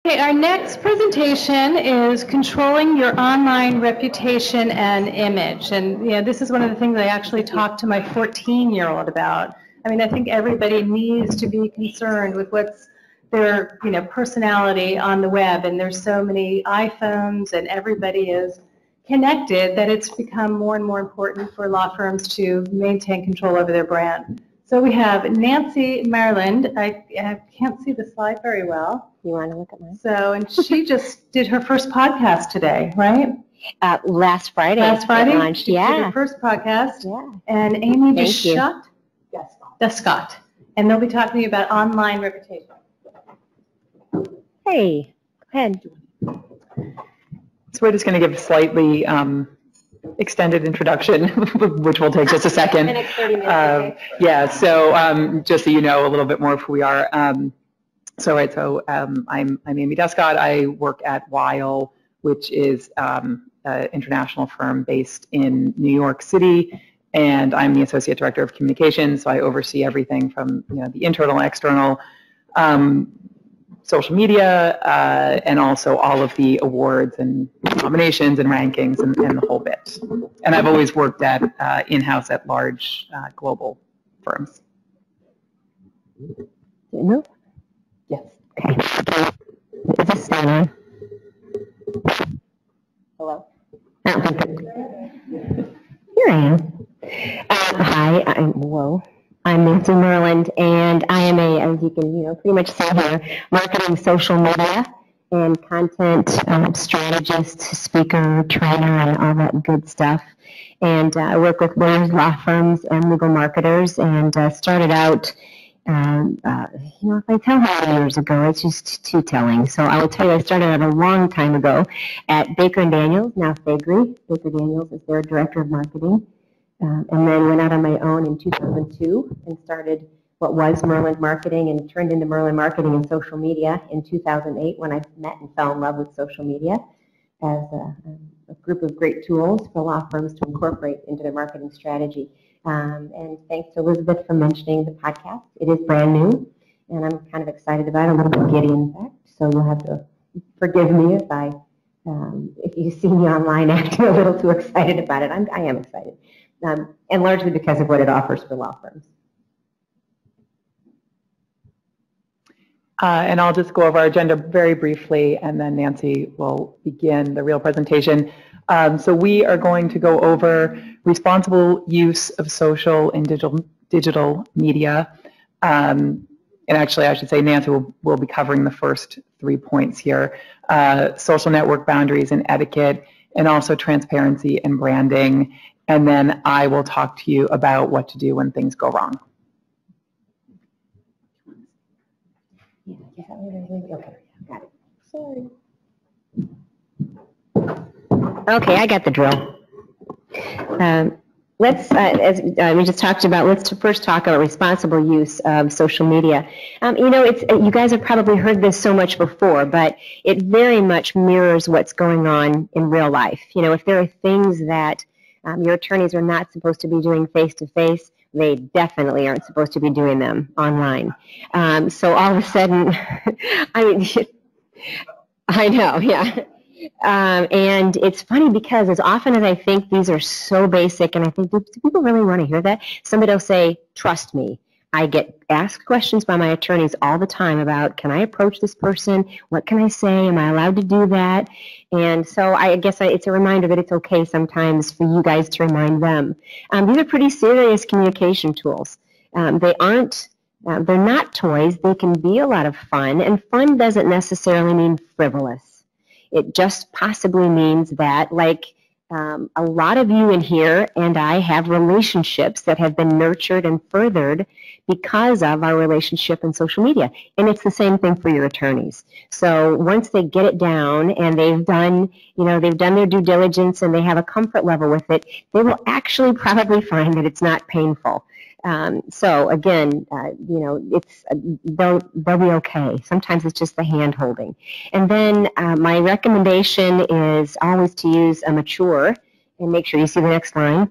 Okay, our next presentation is controlling your online reputation and image. And this is one of the things I actually talked to my 14-year-old about. I mean, I think everybody needs to be concerned with what's their personality on the web. And there's so many iPhones and everybody is connected that it's become more and more important for law firms to maintain control over their brand. So we have Nancy Maryland. I can't see the slide very well. You want to look at mine? So, and she just did her first podcast today, right? Last Friday. Last Friday? Launched, she did her first podcast. Yeah. And Amy Descott. And they'll be talking to you about online reputation. Hey, go ahead. So we're just going to give a slightly extended introduction, which will take just a second. Minutes, 30 minutes, okay. Yeah, so just so you know a little bit more of who we are. I'm Amy Descott. I work at Weil, which is an international firm based in New York City, and I'm the Associate Director of Communications, so I oversee everything from the internal and external social media, and also all of the awards and nominations and rankings and the whole bit. And I've always worked at in-house at large global firms. No? Yes. Okay. Is this still on? Hello? Here I am. Hi, I'm Nancy Maryland, and I am as you can pretty much see here, marketing, social media, and content strategist, speaker, trainer, and all that good stuff. And I work with lawyers, law firms, and legal marketers, and started out, if I tell how many years ago, it's just too telling. So I will tell you, I started out a long time ago at Baker & Daniels, now Faegre. Baker Daniels is their director of marketing. And then went out on my own in 2002 and started what was Merlin Marketing and turned into Merlin Marketing and Social Media in 2008 when I met and fell in love with social media as a group of great tools for law firms to incorporate into their marketing strategy. And thanks to Elizabeth for mentioning the podcast. It is brand new, and I'm kind of excited about it, a little bit giddy in fact, so you'll have to forgive me if you see me online acting a little too excited about it. I am excited. And largely because of what it offers for law firms. And I'll just go over our agenda very briefly, and then Nancy will begin the real presentation. So we are going to go over responsible use of social and digital media. And actually, I should say Nancy will be covering the first 3 points here. Social network boundaries and etiquette, and also transparency and branding. And then I will talk to you about what to do when things go wrong. Okay, got it. Sorry. Okay, I got the drill. Let's, as we just talked about, let's first talk about responsible use of social media. You guys have probably heard this so much before, but it very much mirrors what's going on in real life. If there are things that your attorneys are not supposed to be doing face-to-face, they definitely aren't supposed to be doing them online. So all of a sudden, I know, yeah. And it's funny because as often as I think these are so basic, and I think, do people really want to hear that? Somebody will say, trust me. I get asked questions by my attorneys all the time about, can I approach this person? What can I say? Am I allowed to do that? And so I guess it's a reminder that it's okay sometimes for you guys to remind them. These are pretty serious communication tools. They're not toys. They can be a lot of fun, and fun doesn't necessarily mean frivolous. It just possibly means that, like, a lot of you in here and I have relationships that have been nurtured and furthered because of our relationship in social media. And it's the same thing for your attorneys. So once they get it down and they've done their due diligence and they have a comfort level with it, they will actually probably find that it's not painful. So again, they'll be okay. Sometimes it's just the hand holding. And then my recommendation is always to use a mature, and make sure you see the next line,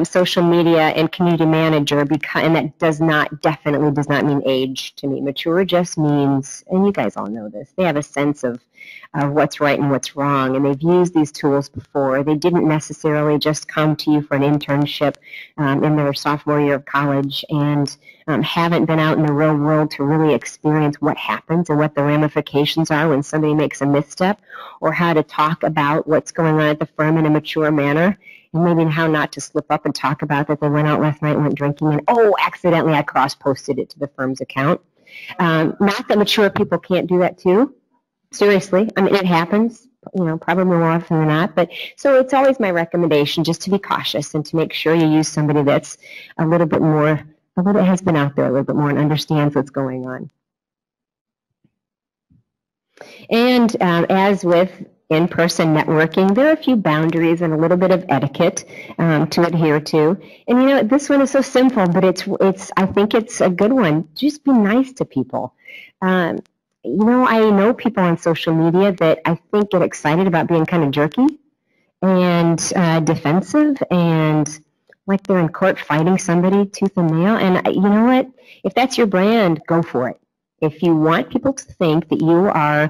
social media and community manager, and that definitely does not mean age to me. Mature just means, and you guys all know this, they have a sense of what's right and what's wrong, and they've used these tools before. They didn't necessarily just come to you for an internship in their sophomore year of college and haven't been out in the real world to really experience what happens and what the ramifications are when somebody makes a misstep, or how to talk about what's going on at the firm in a mature manner, and maybe how not to slip up and talk about that they went out last night and went drinking and, oh, accidentally I cross-posted it to the firm's account. Not that mature people can't do that too. Seriously, I mean, it happens, probably more often than not. But so it's always my recommendation just to be cautious and to make sure you use somebody that's a little bit has been out there a little bit more and understands what's going on. And as with in-person networking, there are a few boundaries and a little bit of etiquette to adhere to. And this one is so simple, but I think it's a good one. Just be nice to people. I know people on social media that I think get excited about being kind of jerky and defensive and like they're in court fighting somebody tooth and nail. And you know what? If that's your brand, go for it. If you want people to think that you are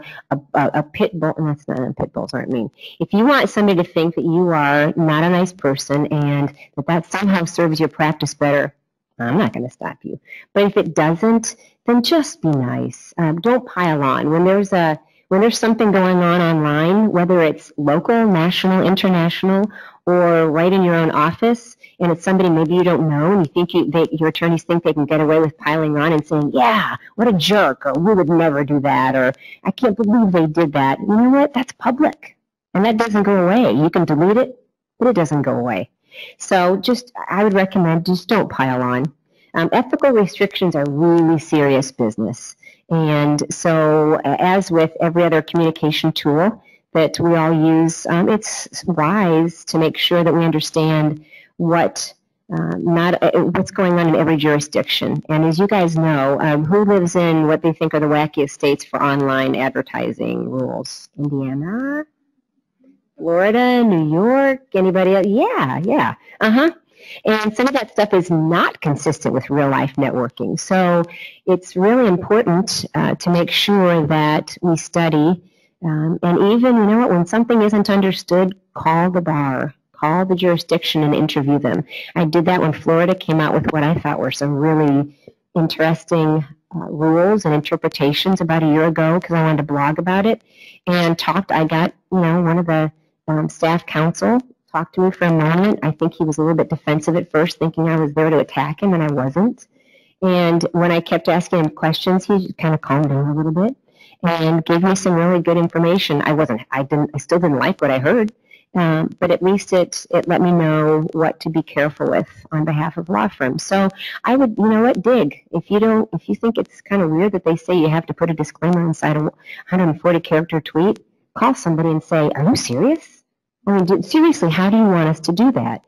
a pit bull, and that's not, pit bulls aren't mean. If you want somebody to think that you are not a nice person and that somehow serves your practice better, I'm not going to stop you. But if it doesn't, then just be nice. Don't pile on. When there's something going on online, whether it's local, national, international, or right in your own office, and it's somebody maybe you don't know, and you think your attorneys think they can get away with piling on and saying, yeah, what a jerk, or we would never do that, or I can't believe they did that. You know what? That's public, and that doesn't go away. You can delete it, but it doesn't go away. So I would recommend just don't pile on. Ethical restrictions are really serious business. And so as with every other communication tool that we all use, it's wise to make sure that we understand what's going on in every jurisdiction. And as you guys know, who lives in what they think are the wackiest states for online advertising rules? Indiana? Florida? New York? Anybody else? Yeah. And some of that stuff is not consistent with real-life networking. So it's really important to make sure that we study. And even, when something isn't understood, call the bar, call the jurisdiction and interview them. I did that when Florida came out with what I thought were some really interesting rules and interpretations about a year ago because I wanted to blog about it. And I got, one of the staff counsel talked to me for a moment. I think he was a little bit defensive at first, thinking I was there to attack him, and I wasn't. And when I kept asking him questions, he kind of calmed down a little bit and gave me some really good information. I still didn't like what I heard, but at least it let me know what to be careful with on behalf of law firms. So I would, dig. If you think it's kind of weird that they say you have to put a disclaimer inside a 140-character tweet, call somebody and say, are you serious? I mean, seriously, how do you want us to do that?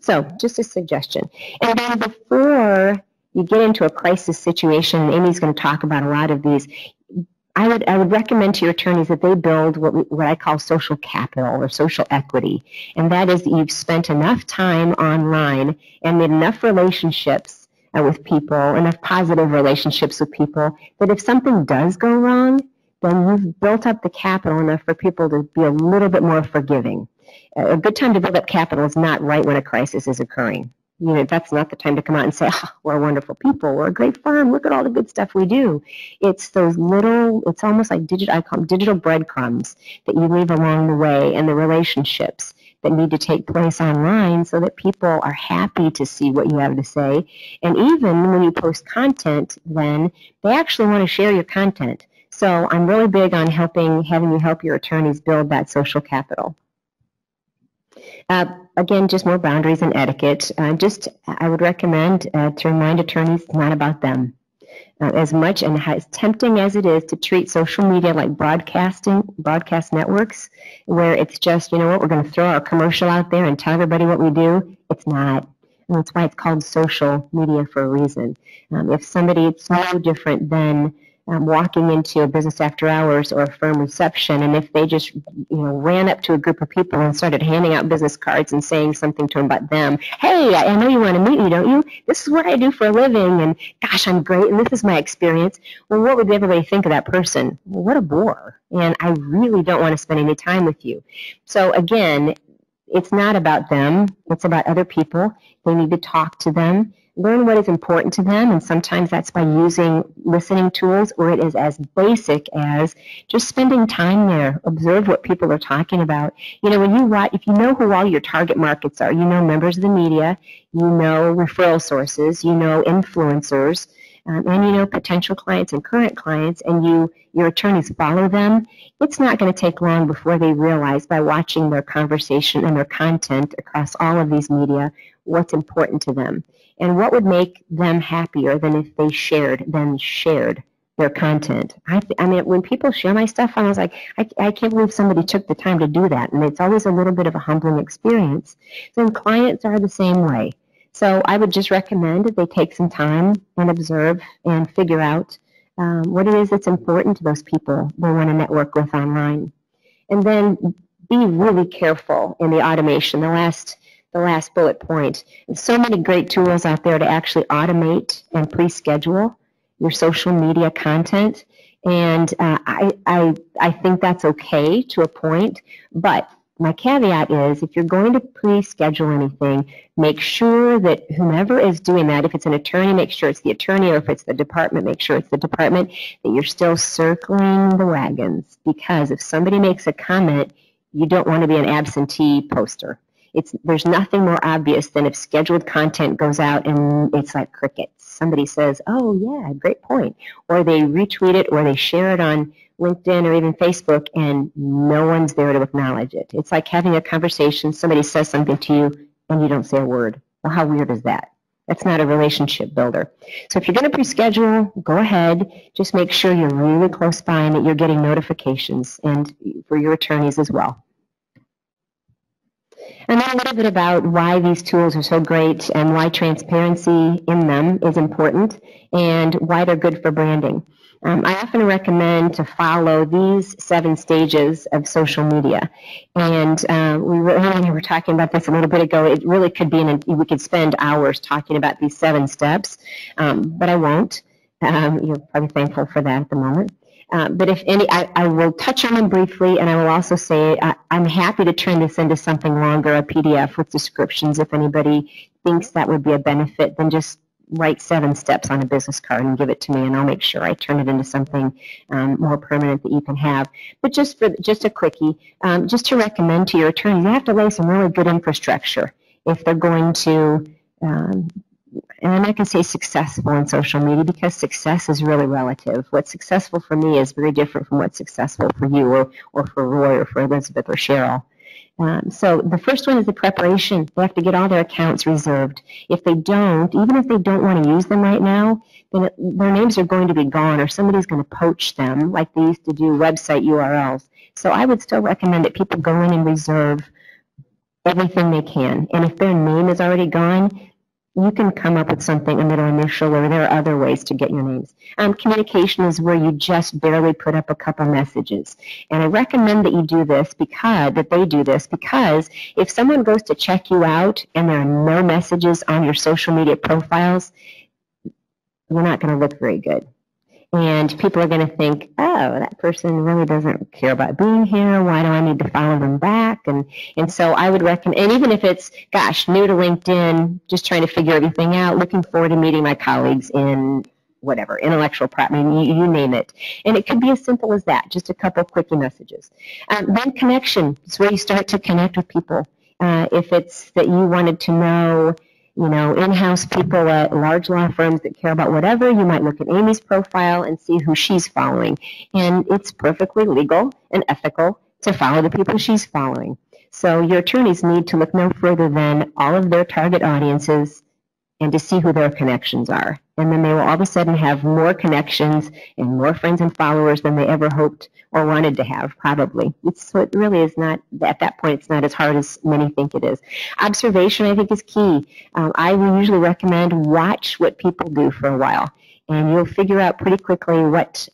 So just a suggestion. And then before you get into a crisis situation, and Amy's going to talk about a lot of these, I would recommend to your attorneys that they build what I call social capital or social equity. And that is that you've spent enough time online and made enough relationships with people, enough positive relationships with people, that if something does go wrong, then you've built up the capital enough for people to be a little bit more forgiving. A good time to build up capital is not right when a crisis is occurring. That's not the time to come out and say, we're wonderful people, we're a great firm, look at all the good stuff we do. It's those it's almost like I call them digital breadcrumbs that you leave along the way, and the relationships that need to take place online so that people are happy to see what you have to say. And even when you post content, then they actually want to share your content. So I'm really big on having you help your attorneys build that social capital. Again, just more boundaries and etiquette. I would recommend to remind attorneys it's not about them. As much and as tempting as it is to treat social media like broadcast networks, where it's just, we're going to throw our commercial out there and tell everybody what we do, it's not. And that's why it's called social media for a reason. If somebody, it's no different than walking into a business after hours or a firm reception, and if they just ran up to a group of people and started handing out business cards and saying something to them about them, hey, I know you want to meet me, don't you? This is what I do for a living, and gosh, I'm great, and this is my experience. Well, what would everybody think of that person? Well, what a bore, and I really don't want to spend any time with you. So again, it's not about them, it's about other people. They need to talk to them, learn what is important to them, and sometimes that's by using listening tools, or it is as basic as just spending time there. Observe what people are talking about. When you watch, if you know who all your target markets are, members of the media, referral sources, influencers, and potential clients and current clients, and your attorneys follow them, it's not going to take long before they realize, by watching their conversation and their content across all of these media, what's important to them and what would make them happier than if they shared their content. I mean, when people share my stuff, I was like, I can't believe somebody took the time to do that, and it's always a little bit of a humbling experience. So clients are the same way. So I would just recommend that they take some time and observe and figure out what it is that's important to those people they want to network with online. And then be really careful in the automation, the last bullet point. There's so many great tools out there to actually automate and pre-schedule your social media content. And I think that's okay to a point, but my caveat is, if you're going to pre-schedule anything, make sure that whomever is doing that, if it's an attorney, make sure it's the attorney, or if it's the department, make sure it's the department, that you're still circling the wagons. Because if somebody makes a comment, you don't want to be an absentee poster. There's nothing more obvious than if scheduled content goes out and it's like crickets. Somebody says, oh yeah, great point. Or they retweet it, or they share it on LinkedIn or even Facebook, and no one's there to acknowledge it. It's like having a conversation, somebody says something to you, and you don't say a word. Well, how weird is that? That's not a relationship builder. So if you're going to pre-schedule, go ahead. Just make sure you're really close by and that you're getting notifications, and for your attorneys as well. And then a little bit about why these tools are so great and why transparency in them is important and why they're good for branding. I often recommend to follow these 7 stages of social media. And we were talking about this a little bit ago. It really could be, we could spend hours talking about these 7 steps, but I won't. You're probably thankful for that at the moment. But if any, I will touch on them briefly, and I will also say I'm happy to turn this into something longer, a PDF with descriptions, if anybody thinks that would be a benefit. Then just write 7 steps on a business card and give it to me, and I'll make sure I turn it into something more permanent that you can have. But just a quickie, just to recommend to your attorneys, you have to lay some really good infrastructure if they're going to, and I'm not going to say successful in social media, because success is really relative. What's successful for me is very different from what's successful for you or for Roy or for Elizabeth or Cheryl. So the first one is the preparation. They have to get all their accounts reserved. If they don't, even if they don't want to use them right now, then their names are going to be gone, or somebody's going to poach them like they used to do website URLs. So I would still recommend that people go in and reserve everything they can. And if their name is already gone, you can come up with something, a middle initial, or there are other ways to get your names. Communication is where you just barely put up a couple messages. And I recommend that you do this because if someone goes to check you out and there are no messages on your social media profiles, you're not going to look very good. And people are going to think, oh, that person really doesn't care about being here. Why do I need to follow them back? And so I would recommend, and even if it's, gosh, new to LinkedIn, just trying to figure everything out, looking forward to meeting my colleagues in whatever, intellectual property, you name it. And it could be as simple as that, just a couple of quickie messages. Then connection is where you start to connect with people. If it's that you wanted to know, in-house people at large law firms that care about whatever, you might look at Amy's profile and see who she's following. And it's perfectly legal and ethical to follow the people she's following. So your attorneys need to look no further than all of their target audiences and to see who their connections are. And then they will all of a sudden have more connections and more friends and followers than they ever hoped or wanted to have, probably. So it really is not, at that point, it's not as hard as many think it is. Observation, I think, is key. I will usually recommend watch what people do for a while. And you'll figure out pretty quickly what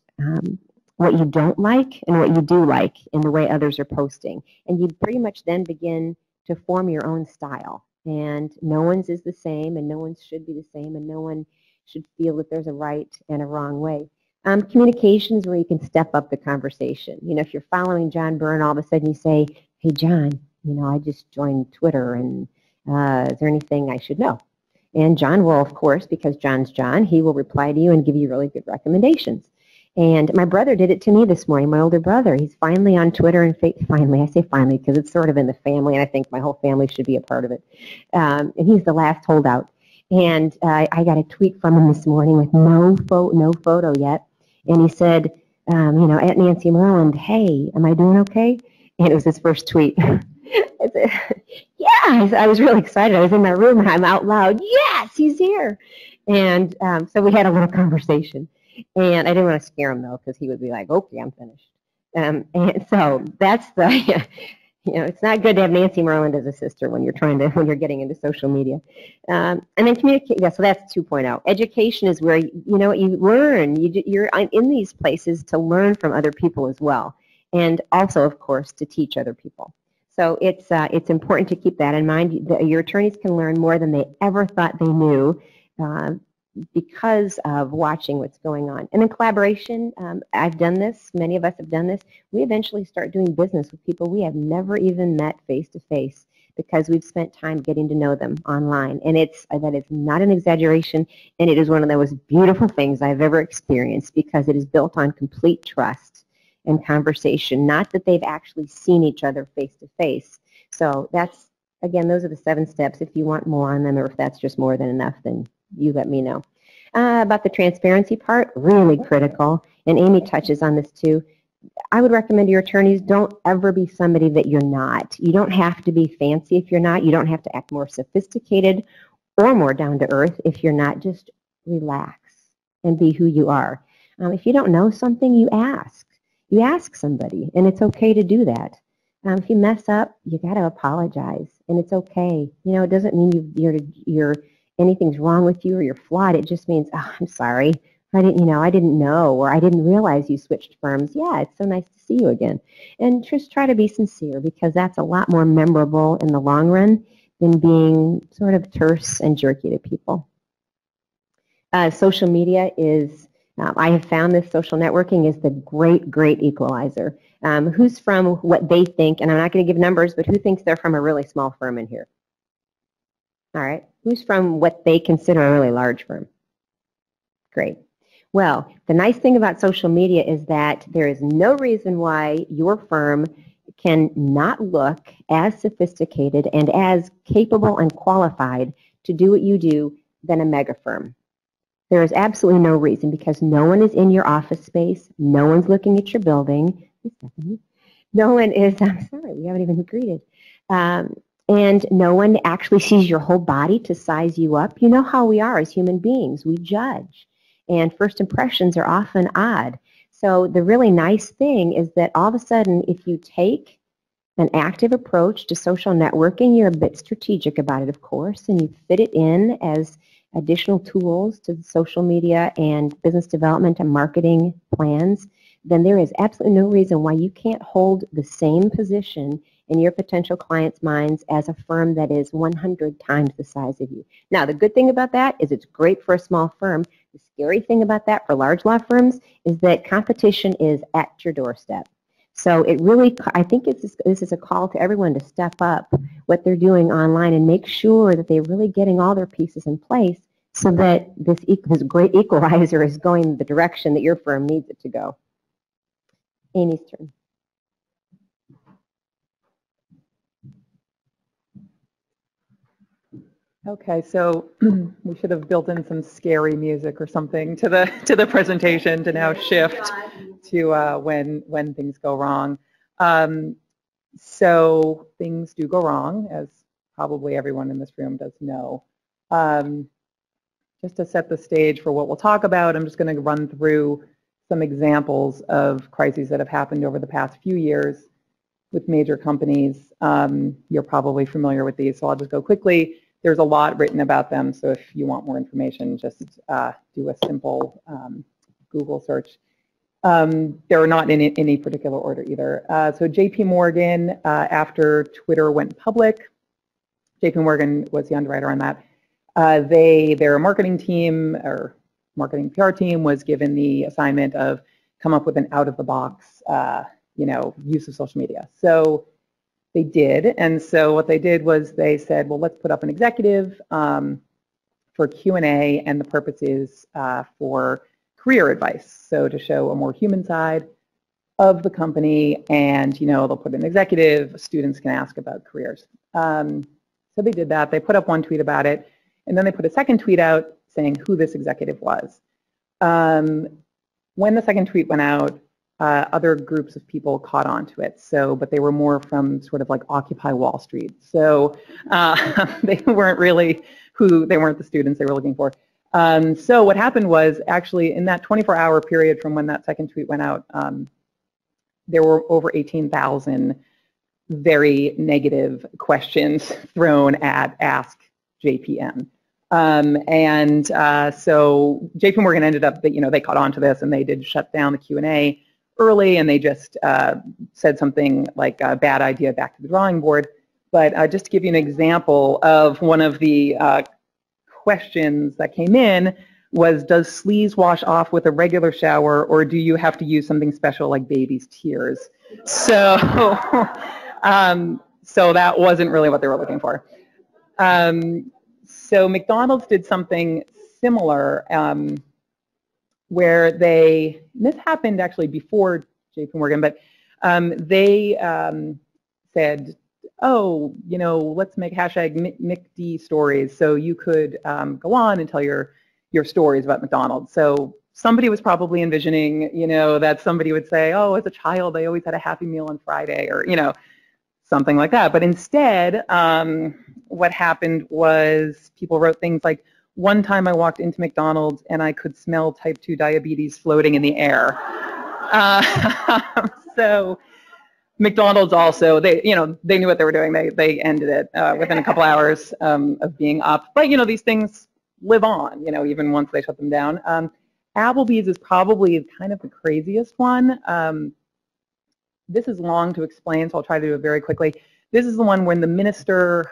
what you don't like and what you do like in the way others are posting. And you pretty much then begin to form your own style. And no one's is the same, and no one's should be the same, and no one should feel that there's a right and a wrong way. Communication is where you can step up the conversation. You know, if you're following John Byrne, all of a sudden you say, hey, John, you know, I just joined Twitter, and is there anything I should know? And John will, of course, because John's John, he will reply to you and give you really good recommendations. And my brother did it to me this morning, my older brother. He's finally on Twitter, and finally, I say finally because it's sort of in the family, and I think my whole family should be a part of it. And he's the last holdout. And I got a tweet from him this morning with no photo yet. And he said, you know, at Nancy Merland, hey, am I doing okay? And it was his first tweet. I said, yeah, I was really excited. I was in my room, and I'm out loud, yes, he's here. And so we had a little conversation. And I didn't want to scare him, though, because he would be like, okay, I'm finished. And so that's the, you know, it's not good to have Nancy Merland as a sister when you're getting into social media. And then communicate, yeah, so that's 2.0. Education is where, you know, you learn. You're in these places to learn from other people as well. And also, of course, to teach other people. So it's important to keep that in mind. Your attorneys can learn more than they ever thought they knew because of watching what's going on. And then collaboration, I've done this, many of us have done this. We eventually start doing business with people we have never even met face-to-face because we've spent time getting to know them online. And that is not an exaggeration, and it is one of the most beautiful things I've ever experienced because it is built on complete trust and conversation, not that they've actually seen each other face-to-face. So that's, again, those are the 7 steps. If you want more on them, or if that's just more than enough, then you let me know. About the transparency part, really critical, and Amy touches on this too. I would recommend to your attorneys, don't ever be somebody that you're not. You don't have to be fancy if you're not. You don't have to act more sophisticated or more down to earth if you're not. Just relax and be who you are. If you don't know something, you ask. You ask somebody, and it's okay to do that. If you mess up, you got to apologize, and it's okay. You know, it doesn't mean you're anything's wrong with you or you're flawed. It just means, oh, I'm sorry. I didn't know, or I didn't realize you switched firms. Yeah, it's so nice to see you again. And just try to be sincere because that's a lot more memorable in the long run than being sort of terse and jerky to people. Social media is, I have found this social networking is the great equalizer. Who's from what they think, and I'm not going to give numbers, but who thinks they're from a really small firm in here? All right. Who's from what they consider a really large firm? Great. Well, the nice thing about social media is that there is no reason why your firm can not look as sophisticated and as capable and qualified to do what you do than a mega firm. There is absolutely no reason because no one is in your office space. No one's looking at your building. No one is, I'm sorry, we haven't even greeted. And no one actually sees your whole body to size you up. You know how we are as human beings. We judge. And first impressions are often odd. So the really nice thing is that all of a sudden, if you take an active approach to social networking, you're a bit strategic about it, of course, and you fit it in as additional tools to the social media and business development and marketing plans, then there is absolutely no reason why you can't hold the same position in your potential clients' minds as a firm that is 100 times the size of you. Now, the good thing about that is it's great for a small firm. The scary thing about that for large law firms is that competition is at your doorstep. So it really, I think this is a call to everyone to step up what they're doing online and make sure that they're really getting all their pieces in place so that this great equalizer is going the direction that your firm needs it to go. Amy's turn. Okay, so we should have built in some scary music or something to the presentation to now shift to when things go wrong. So things do go wrong, as probably everyone in this room does know. Just to set the stage for what we'll talk about, I'm just going to run through some examples of crises that have happened over the past few years with major companies. You're probably familiar with these, so I'll just go quickly. There's a lot written about them, so if you want more information, just do a simple Google search. They're not in any particular order either. So JP Morgan, after Twitter went public, JP Morgan was the underwriter on that. Their marketing team or marketing PR team was given the assignment of come up with an out-of-the-box, use of social media. So they did, and so what they did was they said, well, let's put up an executive for Q&A, and the purpose is for career advice. So to show a more human side of the company, and they'll put an executive, students can ask about careers. So they did that. They put up one tweet about it, and then they put a second tweet out saying who this executive was. When the second tweet went out, other groups of people caught on to it. But they were more from sort of like Occupy Wall Street. So they weren't really they weren't the students they were looking for. So what happened was actually in that 24-hour period from when that second tweet went out, there were over 18,000 very negative questions thrown at Ask JPM. So JP Morgan ended up that, they caught on to this and they did shut down the Q&A early, and they just said something like a bad idea, back to the drawing board. But just to give you an example of one of the questions that came in was, does sleaze wash off with a regular shower, or do you have to use something special like baby's tears? So, so that wasn't really what they were looking for. So McDonald's did something similar where this happened actually before JP Morgan, but they said, oh, let's make hashtag McD stories, so you could go on and tell your stories about McDonald's. So somebody was probably envisioning, that somebody would say, oh, as a child, I always had a Happy Meal on Friday, or, something like that. But instead, what happened was people wrote things like, one time I walked into McDonald's and I could smell type 2 diabetes floating in the air. So McDonald's also, they knew what they were doing. They ended it within a couple hours of being up. But, these things live on, even once they shut them down. Applebee's is probably kind of the craziest one. This is long to explain, so I'll try to do it very quickly. This is the one when the minister,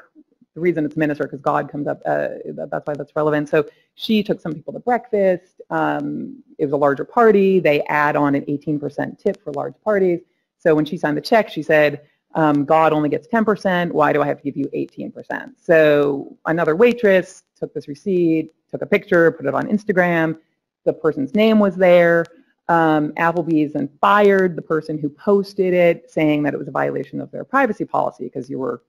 the reason it's minister because God comes up, that's why that's relevant. So she took some people to breakfast. It was a larger party. They add on an 18% tip for large parties. So when she signed the check, she said, God only gets 10%. Why do I have to give you 18%? So another waitress took this receipt, took a picture, put it on Instagram. The person's name was there. Applebee's then fired the person who posted it, saying that it was a violation of their privacy policy because you were,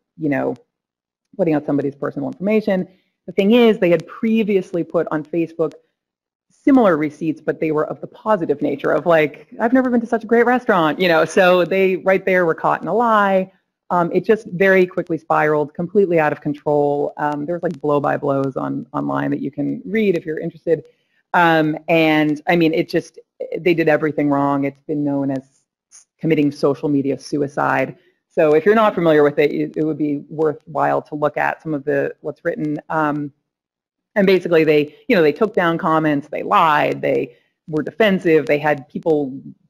putting out somebody's personal information. The thing is, they had previously put on Facebook similar receipts, but they were of the positive nature of like, I've never been to such a great restaurant, so they right there were caught in a lie. It just very quickly spiraled, completely out of control. There's like blow-by-blows online that you can read if you're interested. And I mean, they did everything wrong. It's been known as committing social media suicide. So if you're not familiar with it, it would be worthwhile to look at some of what's written. And basically they took down comments, they lied, they were defensive, they had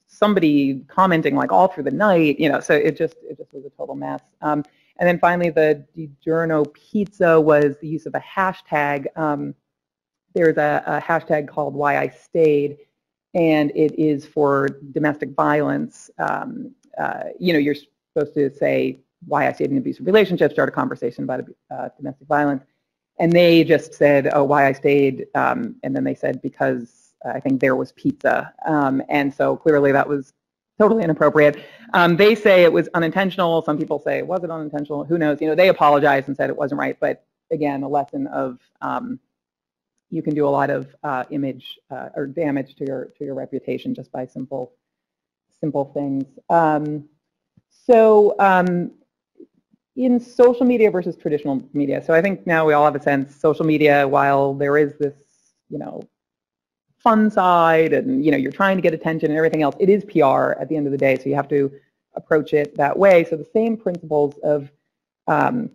somebody commenting like all through the night, so it just was a total mess. And then finally the DiGiorno pizza was the use of a hashtag. There's a hashtag called Why I Stayed, and it is for domestic violence. You're supposed to say why I stayed in an abusive relationship, start a conversation about domestic violence. And they just said, oh, why I stayed, and then they said because I think there was pizza. And so clearly that was totally inappropriate. They say it was unintentional. Some people say it wasn't unintentional. Who knows? They apologized and said it wasn't right. But again, a lesson of you can do a lot of image or damage to your reputation just by simple things. In social media versus traditional media, so I think now we all have a sense social media, while there is this, fun side and, you're trying to get attention and everything else, it is PR at the end of the day, so you have to approach it that way. So the same principles of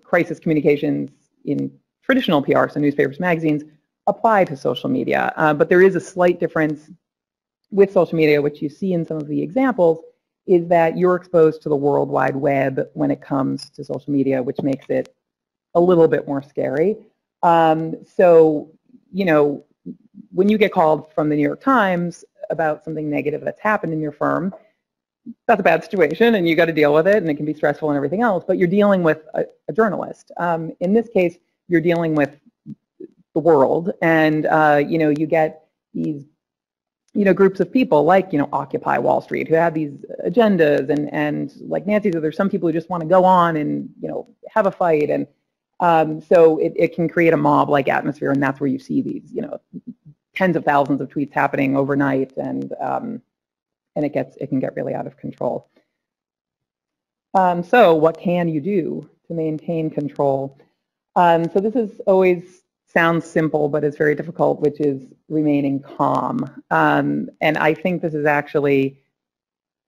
crisis communications in traditional PR, so newspapers, magazines, apply to social media, but there is a slight difference with social media, which you see in some of the examples, is that you're exposed to the World Wide Web when it comes to social media, which makes it a little bit more scary. So, you know, when you get called from the New York Times about something negative that's happened in your firm, that's a bad situation and you got to deal with it, and it can be stressful and everything else, but you're dealing with a journalist. In this case, you're dealing with the world, and you know, you get these, you know, groups of people like, you know, Occupy Wall Street, who have these agendas, and like Nancy said, there's some people who just want to go on and, you know, have a fight, and so it can create a mob-like atmosphere, and that's where you see these, you know, tens of thousands of tweets happening overnight, and it can get really out of control. So what can you do to maintain control? So this is always sounds simple, but it's very difficult, which is remaining calm. And I think this is actually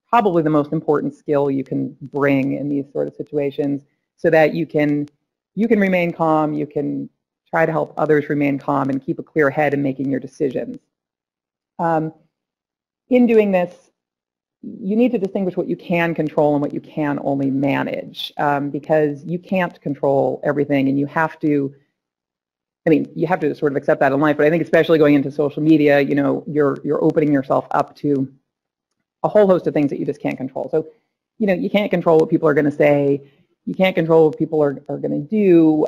probably the most important skill you can bring in these sort of situations, so that you can remain calm, you can try to help others remain calm and keep a clear head in making your decisions. In doing this, you need to distinguish what you can control and what you can only manage, because you can't control everything, and you have to, I mean, you have to sort of accept that in life, but I think especially going into social media, you know, you're opening yourself up to a whole host of things that you just can't control. So, you know, you can't control what people are going to say, you can't control what people are going to do,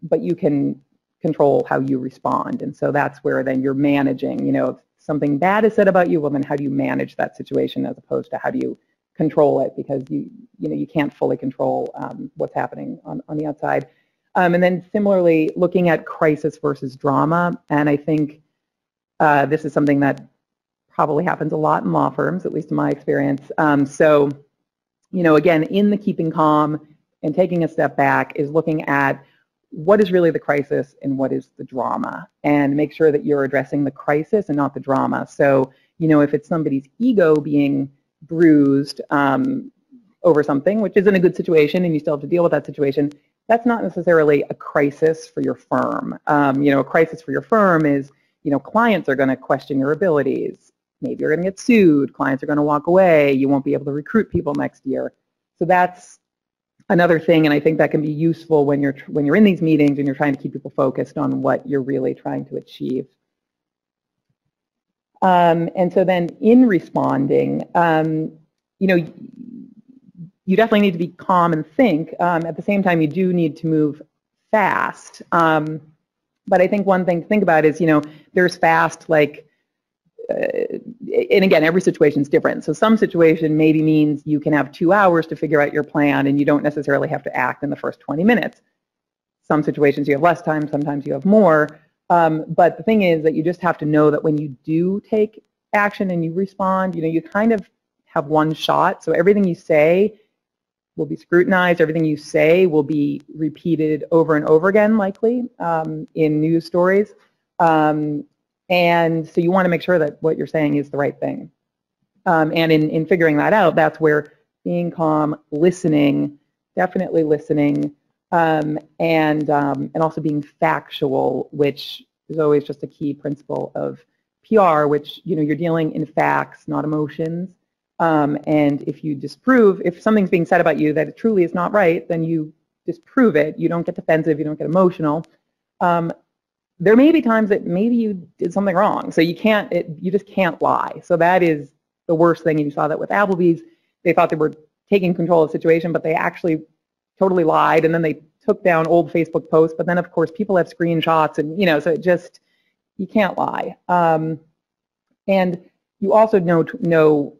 but you can control how you respond. And so that's where then you're managing, you know, if something bad is said about you, well then how do you manage that situation, as opposed to how do you control it, because you know, you can't fully control what's happening on the outside. And then similarly, looking at crisis versus drama, and I think this is something that probably happens a lot in law firms, at least in my experience. So, you know, again, in the keeping calm and taking a step back is looking at what is really the crisis and what is the drama, and make sure that you're addressing the crisis and not the drama. So, you know, if it's somebody's ego being bruised over something, which isn't a good situation and you still have to deal with that situation, that's not necessarily a crisis for your firm. You know, a crisis for your firm is, you know, clients are going to question your abilities. Maybe you're going to get sued. Clients are going to walk away. You won't be able to recruit people next year. So that's another thing, and I think that can be useful when you're in these meetings and you're trying to keep people focused on what you're really trying to achieve. And so then in responding, you know, you definitely need to be calm and think. At the same time, you do need to move fast. But I think one thing to think about is, you know, there's fast, like, and again, every situation is different. So some situation maybe means you can have 2 hours to figure out your plan, and you don't necessarily have to act in the first 20 minutes. Some situations you have less time, sometimes you have more. But the thing is that you just have to know that when you do take action and you respond, you know, you kind of have one shot. So everything you say will be scrutinized. Everything you say will be repeated over and over again, likely, in news stories. And so you want to make sure that what you're saying is the right thing. And in figuring that out, that's where being calm, listening, definitely listening, and also being factual, which is always just a key principle of PR, which, you know, you're dealing in facts, not emotions. And if you disprove, if something's being said about you that it truly is not right, then you disprove it. You don't get defensive, you don't get emotional. There may be times that maybe you did something wrong, so you just can't lie. So that is the worst thing, and you saw that with Applebee's. They thought they were taking control of the situation, but they actually totally lied, and then they took down old Facebook posts, but then of course people have screenshots, and, you know, so it just, you can't lie. And you also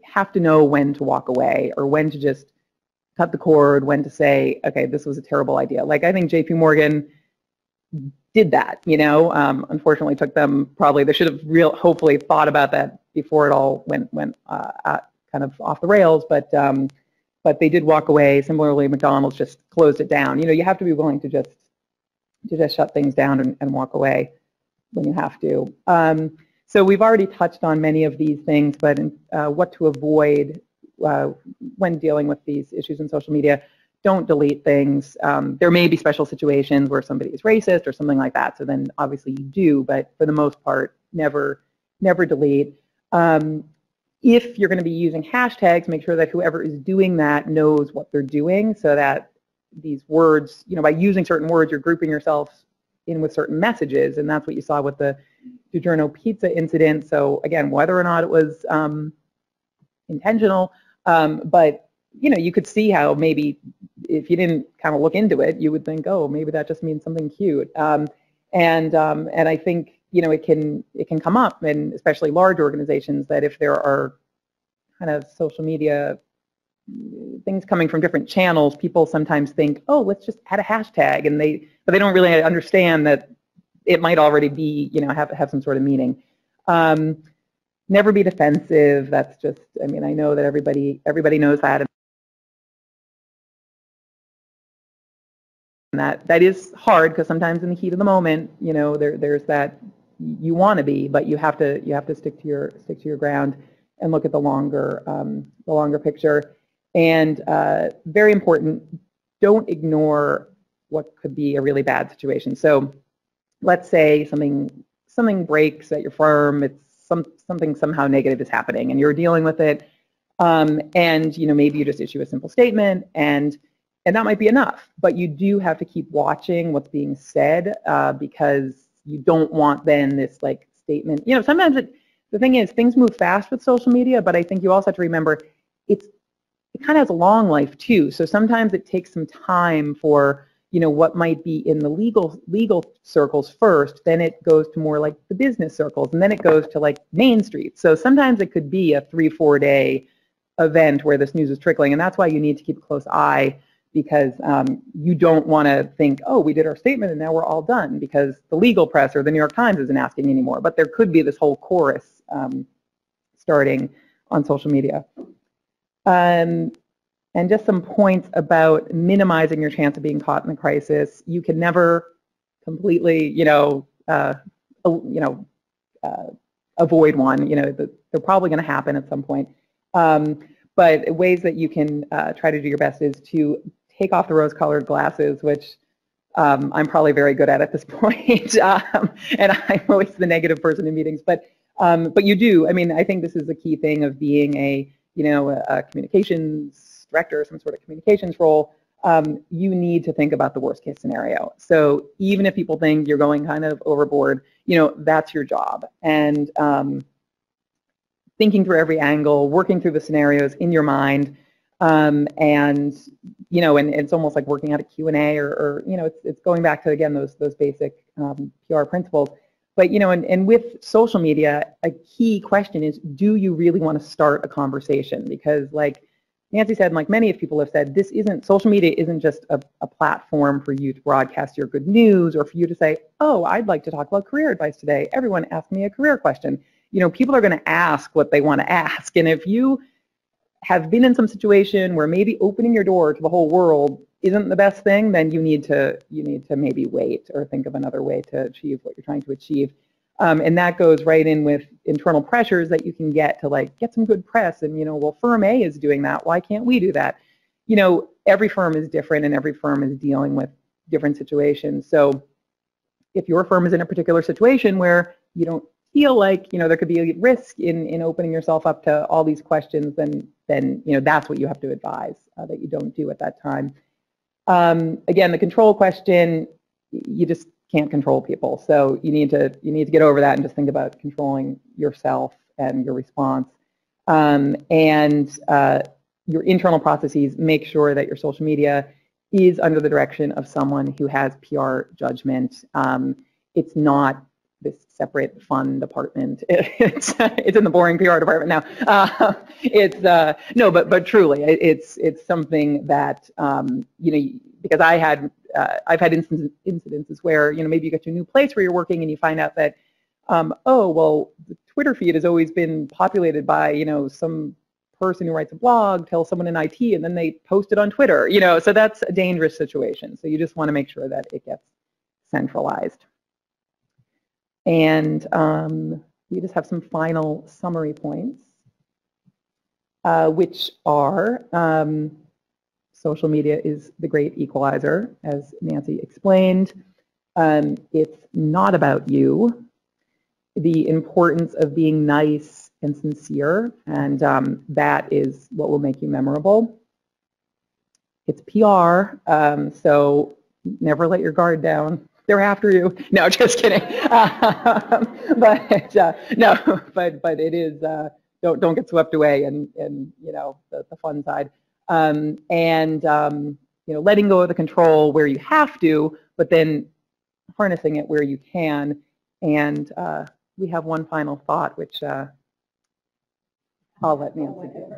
have to know when to walk away, or when to just cut the cord, when to say, okay, this was a terrible idea. Like, I think JP Morgan did that, you know. Unfortunately, it took them probably, they should have hopefully thought about that before it all went kind of off the rails, but they did walk away. Similarly, McDonald's just closed it down. You know, you have to be willing to just shut things down and walk away when you have to. So we've already touched on many of these things, but what to avoid when dealing with these issues in social media. Don't delete things. There may be special situations where somebody is racist or something like that, so then obviously you do, but for the most part, never delete. If you're going to be using hashtags, make sure that whoever is doing that knows what they're doing, so that these words, by using certain words, you're grouping yourself in with certain messages, and that's what you saw with the DiGiorno pizza incident. So again, whether or not it was intentional, but you could see how maybe if you didn't kind of look into it, you would think, oh, maybe that just means something cute. And I think it can come up, and especially large organizations, that if there are kind of social media things coming from different channels, people sometimes think, oh, let's just add a hashtag, but they don't really understand that it might already be, have some sort of meaning. Never be defensive. That's just, I know that everybody knows that. And that is hard, because sometimes in the heat of the moment, there's that you want to be, but you have to stick to your ground and look at the longer picture. And very important, don't ignore what could be a really bad situation. So let's say something breaks at your firm, it's something somehow negative is happening, and you're dealing with it, and maybe you just issue a simple statement, and that might be enough. But you do have to keep watching what's being said, because you don't want then this statement. Sometimes the thing is, things move fast with social media, but I think you also have to remember it kind of has a long life too. So sometimes it takes some time for what might be in the legal circles first, then it goes to more the business circles, and then it goes to Main Street. So sometimes it could be a 3-4 day event where this news is trickling, and that's why you need to keep a close eye, because you don't want to think, oh, we did our statement and now we're all done, because the legal press or the New York Times isn't asking anymore. But there could be this whole chorus starting on social media. And just some points about minimizing your chance of being caught in a crisis. You can never completely, avoid one. They're probably going to happen at some point. But ways that you can try to do your best is to take off the rose-colored glasses, which I'm probably very good at this point, and I'm always the negative person in meetings. But you do. I think this is the key thing of being a communications director, some sort of communications role. You need to think about the worst-case scenario. So even if people think you're going kind of overboard, that's your job. And thinking through every angle, working through the scenarios in your mind, and it's almost like working out a Q&A, or it's going back to, again, those basic PR principles. But and with social media, a key question is, do you really want to start a conversation? Because Nancy said, and many of people have said, social media isn't just a platform for you to broadcast your good news, or for you to say, oh, I'd like to talk about career advice today. Everyone ask me a career question. People are going to ask what they want to ask. And if you have been in some situation where maybe opening your door to the whole world isn't the best thing, then you need to maybe wait, or think of another way to achieve what you're trying to achieve. And that goes right in with internal pressures that you can get to get some good press, and well, firm A is doing that, why can't we do that? Every firm is different, and every firm is dealing with different situations. So if your firm is in a particular situation where you don't feel there could be a risk in opening yourself up to all these questions, then that's what you have to advise that you don't do at that time. Again, the control question, you just can't control people, so you need to get over that and just think about controlling yourself and your response, and your internal processes. Make sure that your social media is under the direction of someone who has PR judgment. It's not this separate fun department. It's in the boring PR department now. No, but truly, it's something that because I've had incidences where maybe you get to a new place where you're working, and you find out that oh, well, the Twitter feed has always been populated by some person who writes a blog tells someone in IT, and then they post it on Twitter. So that's a dangerous situation. So you just want to make sure that it gets centralized. And we just have some final summary points, which are social media is the great equalizer, as Nancy explained. It's not about you. the importance of being nice and sincere, and that is what will make you memorable. It's PR, so never let your guard down. They're after you. No, just kidding. But it is. Don't get swept away and you know the fun side. You know, letting go of the control where you have to, but then harnessing it where you can. And we have one final thought, which I'll let Nancy give.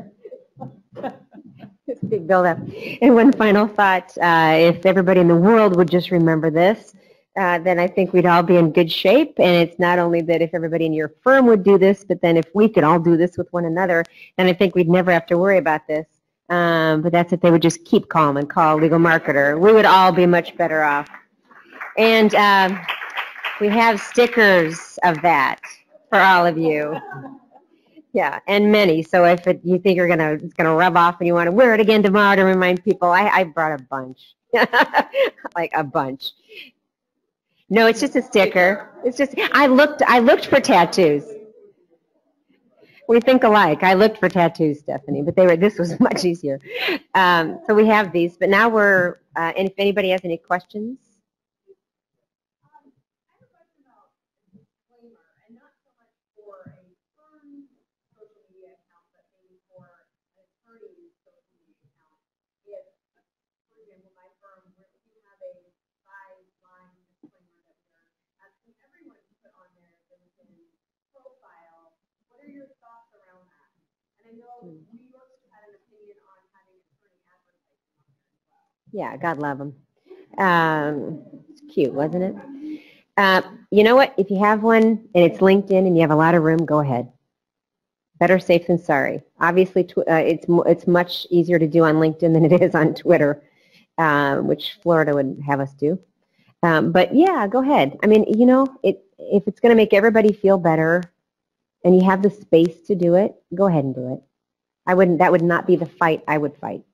It's a big build-up. And one final thought, if everybody in the world would just remember this, then I think we'd all be in good shape. And it's not only that if everybody in your firm would do this, but then if we could all do this with one another, then I think we'd never have to worry about this. But that's if they would just keep calm and call a legal marketer. We would all be much better off. And we have stickers of that for all of you. Yeah, and many. So if you think it's gonna rub off and you want to wear it again tomorrow to remind people, I brought a bunch, like a bunch. No, it's just a sticker. It's just I looked for tattoos. We think alike. I looked for tattoos, Stephanie, but this was much easier. So we have these, but now and if anybody has any questions. Yeah, God love them. It's cute, wasn't it? You know what? If you have one and it's LinkedIn and you have a lot of room, go ahead. Better safe than sorry. Obviously, it's much easier to do on LinkedIn than it is on Twitter, which Florida would have us do. But yeah, go ahead. I mean, you know, if it's going to make everybody feel better and you have the space to do it, go ahead and do it. That would not be the fight I would fight.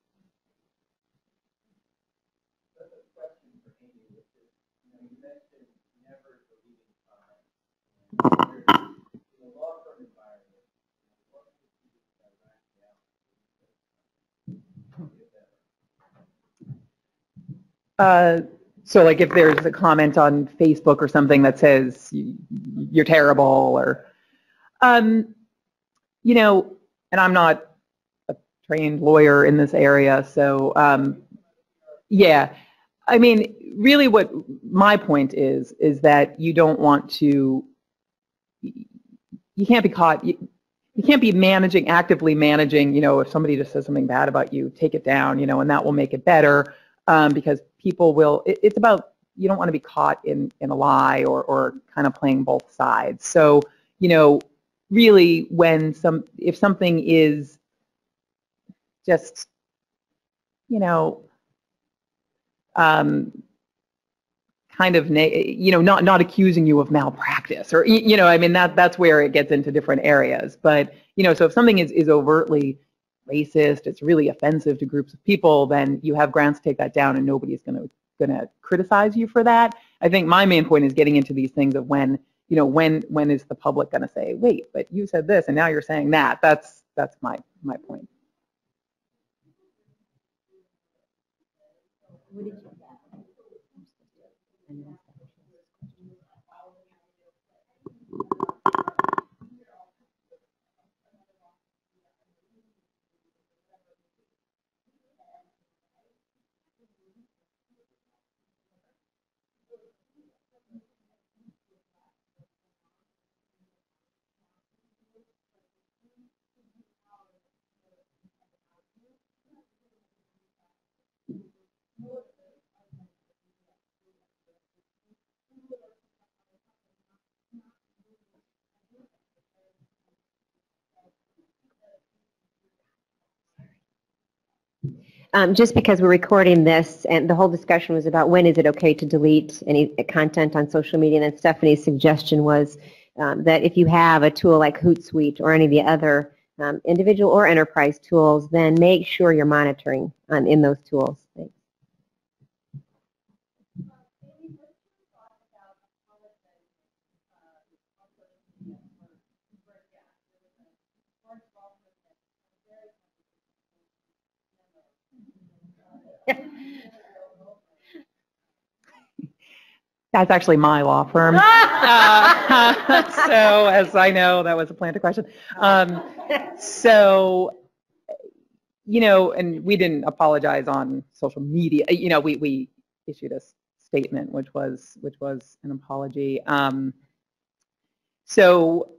So like if there's a comment on Facebook or something that says you're terrible or, you know, and I'm not a trained lawyer in this area, so yeah, I mean, really what my point is that you don't want to, you can't be caught, you can't be actively managing, you know, if somebody just says something bad about you, take it down, you know, and that will make it better. Because people will, it's about, you don't want to be caught in a lie or kind of playing both sides. So, you know, really if something is just, you know, kind of, you know, not accusing you of malpractice or, you know, I mean, that's where it gets into different areas. But, you know, so if something is overtly racist, it's really offensive to groups of people, then you have grounds to take that down and nobody's going to criticize you for that. I think my main point is getting into these things of when, you know, when is the public going to say, wait, but you said this and now you're saying that. That's my point. Just because we're recording this, and the whole discussion was about when is it okay to delete any content on social media, and then Stephanie's suggestion was that if you have a tool like Hootsuite or any of the other individual or enterprise tools, then make sure you're monitoring in those tools. Thanks. That's actually my law firm. So as I know, that was a planted question. So, you know, and we didn't apologize on social media. You know, we issued a statement, which was an apology. So,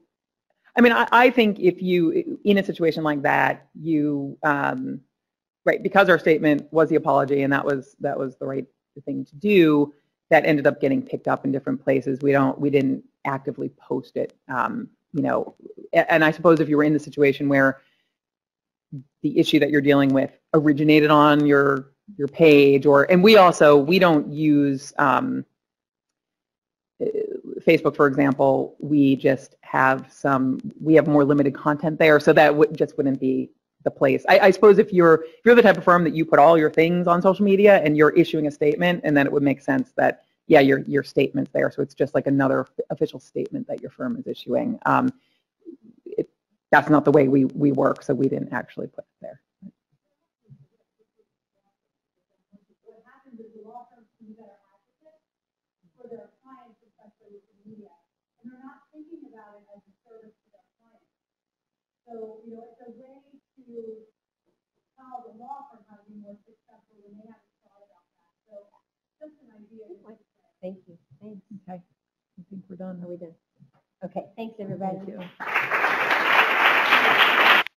I mean, I think if you, in a situation like that, you, right, because our statement was the apology and that was the right thing to do, that ended up getting picked up in different places. We didn't actively post it, you know, and I suppose if you were in the situation where the issue that you're dealing with originated on your page, and we don't use Facebook, for example. We just have we have more limited content there, so that just wouldn't be the place. I suppose if you're the type of firm that you put all your things on social media and you're issuing a statement, and then it would make sense that, yeah, your statement's there, so it's just like another official statement that your firm is issuing. That's not the way we work, so we didn't actually put it there. What happens is the law firms can be better advocates for their clients, especially with the media, and they're not thinking about it as a service to their clients. So, you know, it's a way to tell the law firm how to be more successful when they haven't thought about that. So, just an idea. Thank you. Thanks. Okay, I think we're done. Are we done? Okay, thanks everybody. Thank you.